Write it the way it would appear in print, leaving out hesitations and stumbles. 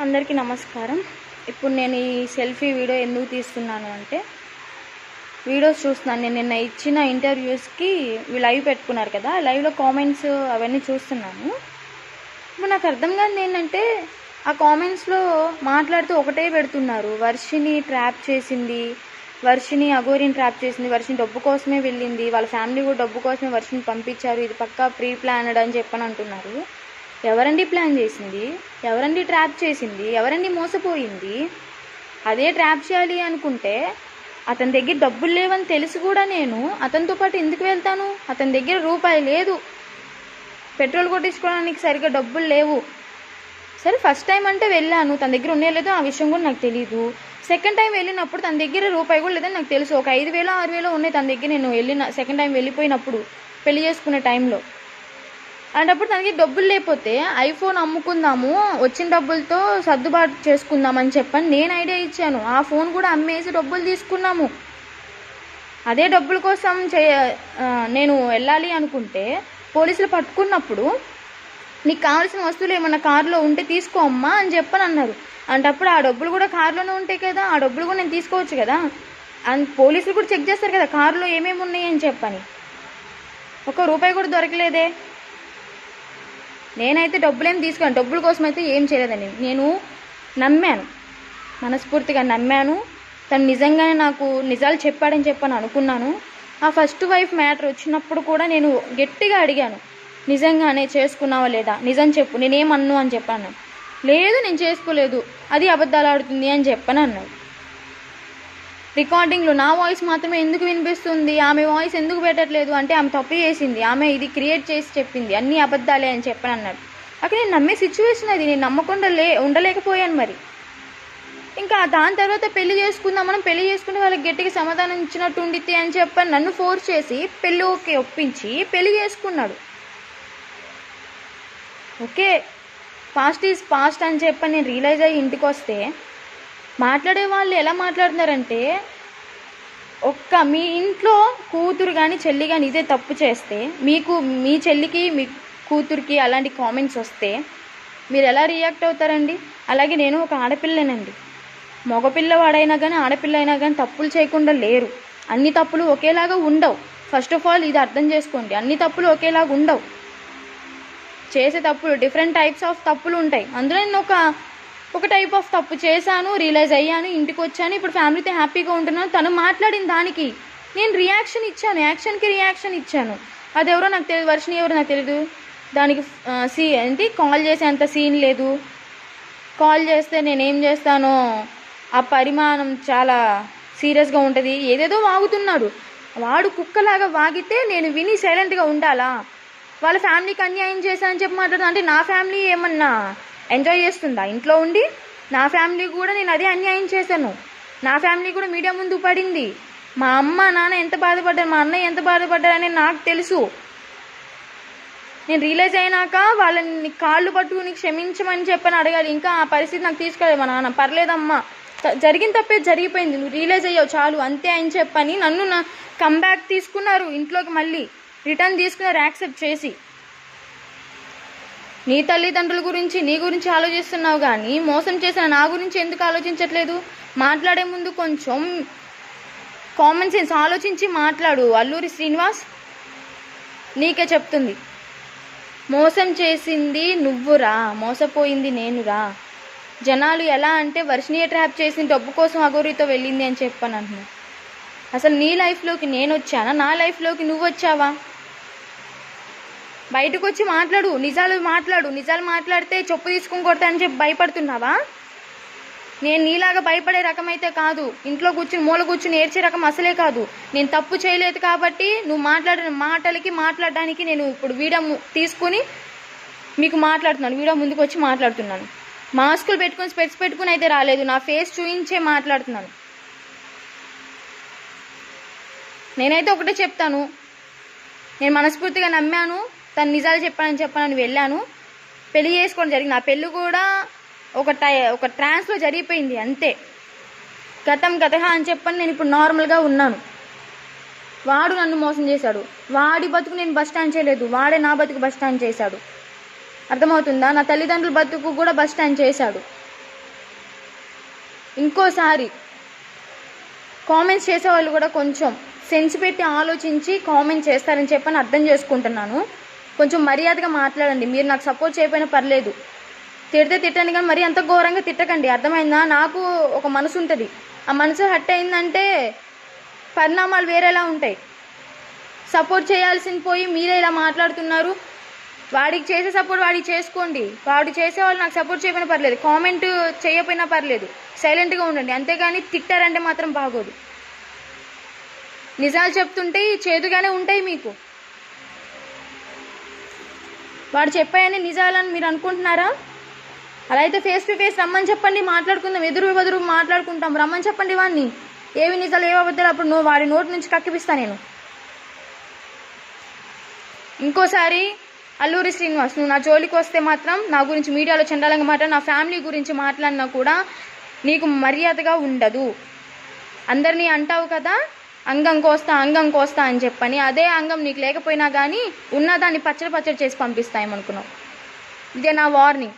అందరికీ నమస్కారం. ఇప్పుడు నేను ఈ సెల్ఫీ వీడియో ఎందుకు తీస్తున్నాను అంటే, వీడియోస్ చూస్తున్నాను. నేను నిన్న ఇచ్చిన ఇంటర్వ్యూస్కి లైవ్ పెట్టుకున్నారు కదా, లైవ్లో కామెంట్స్ అవన్నీ చూస్తున్నాను. ఇప్పుడు నాకు అర్థం కాదు ఏంటంటే, ఆ కామెంట్స్లో మాట్లాడుతూ ఒకటే పెడుతున్నారు. వర్షిని ట్రాప్ చేసింది, వర్షిని అఘోరిని ట్రాప్ చేసింది, వర్షిని డబ్బు కోసమే వెళ్ళింది, వాళ్ళ ఫ్యామిలీ కూడా డబ్బు కోసమే వర్షిని పంపించారు, ఇది పక్కా ప్రీ ప్లానడ్ అని చెప్పని అంటున్నారు. ఎవరండి ప్లాన్ చేసింది? ఎవరండి ట్రాప్ చేసింది? ఎవరండి మోసపోయింది? అదే ట్రాప్ చేయాలి అనుకుంటే అతని దగ్గర డబ్బులు లేవని తెలిసి కూడా నేను అతనితో పాటు ఎందుకు వెళ్తాను? అతని దగ్గర రూపాయి లేదు, పెట్రోల్ కొట్టించుకోవడానికి సరిగ్గా డబ్బులు లేవు. సరే, ఫస్ట్ టైం అంటే వెళ్ళాను, తన దగ్గర ఉండే లేదో ఆ విషయం కూడా నాకు తెలియదు. సెకండ్ టైం వెళ్ళినప్పుడు తన దగ్గర రూపాయి కూడా లేదని నాకు తెలుసు. ఒక 5,000 6,000 ఉన్నాయి తన దగ్గర. నేను వెళ్ళిన సెకండ్ టైం వెళ్ళిపోయినప్పుడు, పెళ్లి చేసుకునే టైంలో. అలాంటప్పుడు తనకి డబ్బులు లేకపోతే ఐఫోన్ అమ్ముకుందాము, వచ్చిన డబ్బులతో సర్దుబాటు చేసుకుందామని చెప్పని నేను ఐడియా ఇచ్చాను. ఆ ఫోన్ కూడా అమ్మేసి డబ్బులు తీసుకున్నాము. అదే డబ్బుల కోసం నేను వెళ్ళాలి అనుకుంటే పోలీసులు పట్టుకున్నప్పుడు, నీకు కావాల్సిన వస్తువులు ఏమన్నా కారులో ఉంటే తీసుకో అమ్మా అని చెప్పని అన్నారు. అంటప్పుడు ఆ డబ్బులు కూడా కారులోనే ఉంటాయి కదా, ఆ డబ్బులు కూడా నేను తీసుకోవచ్చు కదా. పోలీసులు కూడా చెక్ చేస్తారు కదా కారులో ఏమేమి ఉన్నాయి అని చెప్పని. ₹1 కూడా దొరకలేదే. నేనైతే డబ్బులేం తీసుకోను, డబ్బుల కోసం అయితే ఏం చేయలేదండి. నేను నమ్మాను, మనస్ఫూర్తిగా నమ్మాను. తను నిజంగానే నాకు నిజాలు చెప్పాడని చెప్పని అనుకున్నాను. ఆ ఫస్ట్ వైఫ్ మ్యాటర్ వచ్చినప్పుడు కూడా నేను గట్టిగా అడిగాను, నిజంగానే చేసుకున్నావా లేదా, నిజం చెప్పు, నేనేమన్ను అని చెప్పాను. లేదు, నేను చేసుకోలేదు, అది అబద్ధాలు ఆడుతుంది అని చెప్పని అన్నాడు. రికార్డింగ్లో నా వాయిస్ మాత్రమే ఎందుకు వినిపిస్తుంది, ఆమె వాయిస్ ఎందుకు పెట్టట్లేదు అంటే, ఆమె తప్పు చేసింది, ఆమె ఇది క్రియేట్ చేసి చెప్పింది, అన్నీ అబద్ధాలే అని చెప్పని అన్నాడు. అక్కడ నేను నమ్మే సిచ్యువేషన్ అది, నేను నమ్మకుండా ఉండలేకపోయాను. మరి ఇంకా దాని తర్వాత పెళ్లి చేసుకుందాం, మనం పెళ్లి చేసుకుంటే వాళ్ళకి గట్టిగా సమాధానం ఇచ్చినట్టు ఉండితే అని చెప్పని నన్ను ఫోర్స్ చేసి పెళ్ళి ఓకే ఒప్పించి పెళ్లి చేసుకున్నాడు. ఓకే, పాస్ట్ ఈజ్ పాస్ట్ అని చెప్పని నేను రియలైజ్ అయ్యి ఇంటికి వస్తే, మాట్లాడే వాళ్ళు ఎలా మాట్లాడుతున్నారంటే, మీ ఇంట్లో కూతురు కానీ చెల్లి కానీ ఇదే తప్పు చేస్తే, మీ చెల్లికి మీ కూతురికి అలాంటి కామెంట్స్ వస్తే మీరు ఎలా రియాక్ట్ అవుతారండి? అలాగే నేను ఒక ఆడపిల్లనండి. మగపిల్లవాడైనా కానీ ఆడపిల్ల అయినా కానీ తప్పులు చేయకుండా లేరు. అన్ని తప్పులు ఒకేలాగా ఉండవు. ఫస్ట్ ఆఫ్ ఆల్ ఇది అర్థం చేసుకోండి, అన్ని తప్పులు ఒకేలాగా ఉండవు. చేసే తప్పులు డిఫరెంట్ టైప్స్ ఆఫ్ తప్పులు ఉంటాయి. అందులో నేను ఒక టైప్ ఆఫ్ తప్పు చేశాను, రియలైజ్ అయ్యాను, ఇంటికి వచ్చాను, ఇప్పుడు ఫ్యామిలీతో హ్యాపీగా ఉంటున్నాను. తను మాట్లాడిన దానికి నేను రియాక్షన్ ఇచ్చాను, యాక్షన్కి రియాక్షన్ ఇచ్చాను. అది ఎవరో నాకు తెలియదు, వర్షిని ఎవరో నాకు తెలియదు. దానికి కాల్ చేసేంత సీన్ లేదు. కాల్ చేస్తే నేనేం చేస్తానో ఆ పరిమాణం చాలా సీరియస్గా ఉంటుంది. ఏదేదో వాగుతున్నాడు వాడు, కుక్కలాగా వాగితే నేను విని సైలెంట్గా ఉండాలా? వాళ్ళ ఫ్యామిలీకి అన్యాయం చేశానని చెప్పి మాట్లాడుతున్నా అంటే, నా ఫ్యామిలీ ఏమన్నా ఎంజాయ్ చేస్తుందా ఇంట్లో ఉండి? నా ఫ్యామిలీ కూడా నేను అదే అన్యాయం చేశాను. నా ఫ్యామిలీ కూడా మీడియా ముందు పడింది. మా అమ్మ నాన్న ఎంత బాధపడ్డారు, మా అన్నయ్య ఎంత బాధపడ్డారని నాకు తెలుసు. నేను రియలైజ్ అయినాక వాళ్ళని కాళ్ళు పట్టుకుని క్షమించమని చెప్పని అడగాలి. ఇంకా ఆ పరిస్థితి నాకు తీసుకోలేదు మా నాన్న. పర్లేదమ్మా, జరిగిన తప్పే జరిగిపోయింది, నువ్వు రియలైజ్ అయ్యావు చాలు అంతే అని చెప్పని నన్ను కంబ్యాక్ తీసుకున్నారు. ఇంట్లోకి మళ్ళీ రిటర్న్ తీసుకున్నారు యాక్సెప్ట్ చేసి. నీ తల్లిదండ్రుల గురించి నీ గురించి ఆలోచిస్తున్నావు కానీ మోసం చేసిన నా గురించి ఎందుకు ఆలోచించట్లేదు? మాట్లాడే ముందు కొంచెం కామన్ సెన్స్ ఆలోచించి మాట్లాడు. అల్లూరి శ్రీనివాస్ నీకే చెప్తుంది, మోసం చేసింది నువ్వురా, మోసపోయింది నేనురా. జనాలు ఎలా అంటే వర్షినియే ట్రాప్ చేసి డబ్బు కోసం అఘోరితో వెళ్ళింది అని చెప్పాను అంటున్నాను. అసలు నీ లైఫ్లోకి నేను వచ్చానా, నా లైఫ్లోకి నువ్వు వచ్చావా? బయటకు వచ్చి మాట్లాడు, నిజాలు మాట్లాడు. నిజాలు మాట్లాడితే చెప్పు తీసుకుని కొడతా అని చెప్పి భయపడుతున్నావా? నేను నీలాగా భయపడే రకం అయితే కాదు, ఇంట్లో కూర్చుని మూల కూర్చుని ఏడ్చే రకం అసలే కాదు. నేను తప్పు చేయలేదు కాబట్టి నువ్వు మాట్లాడిన మాటలకి మాట్లాడడానికి నేను ఇప్పుడు వీడియో తీసుకుని మీకు మాట్లాడుతున్నాను, వీడియో ముందుకు వచ్చి మాట్లాడుతున్నాను. మాస్కులు పెట్టుకుని స్పెట్స్ పెట్టుకుని అయితే రాలేదు, నా ఫేస్ చూయించే మాట్లాడుతున్నాను. నేనైతే ఒకటే చెప్తాను, నేను మనస్ఫూర్తిగా నమ్మాను, తను నిజాలు చెప్పానని వెళ్ళాను, పెళ్లి చేసుకోవడం జరిగింది. ఆ పెళ్ళి కూడా ఒక ట్రాన్స్లో జరిగిపోయింది అంతే. గతం గతహ అని చెప్పని నేను ఇప్పుడు నార్మల్గా ఉన్నాను. వాడు నన్ను మోసం చేశాడు, వాడి బతుకు నేను బస్ స్టాండ్ చేయలేదు, వాడే నా బతుకు బస్ స్టాండ్ చేశాడు. అర్థమవుతుందా? నా తల్లిదండ్రుల బతుకు కూడా బస్ స్టాండ్ చేశాడు. ఇంకోసారి కామెంట్స్ చేసేవాళ్ళు కూడా కొంచెం సెన్స్ పెట్టి ఆలోచించి కామెంట్ చేస్తారని చెప్పని అర్థం చేసుకుంటున్నాను. కొంచెం మర్యాదగా మాట్లాడండి. మీరు నాకు సపోర్ట్ చేయకపోయినా పర్లేదు, తిడితే తిట్టండి, కానీ మరీ అంత ఘోరంగా తిట్టకండి. అర్థమైందా? నాకు ఒక మనసు ఉంటుంది, ఆ మనసు హట్ అయిందంటే పరిణామాలు వేరేలా ఉంటాయి. సపోర్ట్ చేయాల్సింది పోయి మీరే ఇలా మాట్లాడుతున్నారు. వాడికి చేసే సపోర్ట్ వాడికి చేసుకోండి. వాడు చేసేవాళ్ళు నాకు సపోర్ట్ చేయకపోయినా పర్లేదు, కామెంట్ చేయకపోయినా పర్లేదు, సైలెంట్గా ఉండండి. అంతేగాని తిట్టారంటే మాత్రం బాగోదు. నిజాలు చెప్తుంటే చేదుగానే ఉంటాయి మీకు. వాడు చెప్పాయని నిజాలని మీరు అనుకుంటున్నారా? అలా అయితే ఫేస్ టు ఫేస్ రమ్మని చెప్పండి, మాట్లాడుకుందాం, ఎదురు మాట్లాడుకుంటాం. రమ్మని చెప్పండి వాడిని, ఏవి నిజాలు ఏవి అబద్ధాలు అప్పుడు వాడి నోటి నుంచి కక్కిపిస్తా నేను. ఇంకోసారి అల్లూరి శ్రీనివాస్, నువ్వు నా జోలికి వస్తే మాత్రం నా గురించి మీడియాలో చండాలంగా మాట్లాడి నా ఫ్యామిలీ గురించి మాట్లాడినా కూడా నీకు మర్యాదగా ఉండదు. అందరినీ అంటావు కదా అంగం కోస్తా అని చెప్పని, అదే అంగం నీకు లేకపోయినా కానీ ఉన్నదాన్ని పచ్చడి చేసి పంపిస్తాయేమనుకున్నావు. ఇదే నా వార్నింగ్.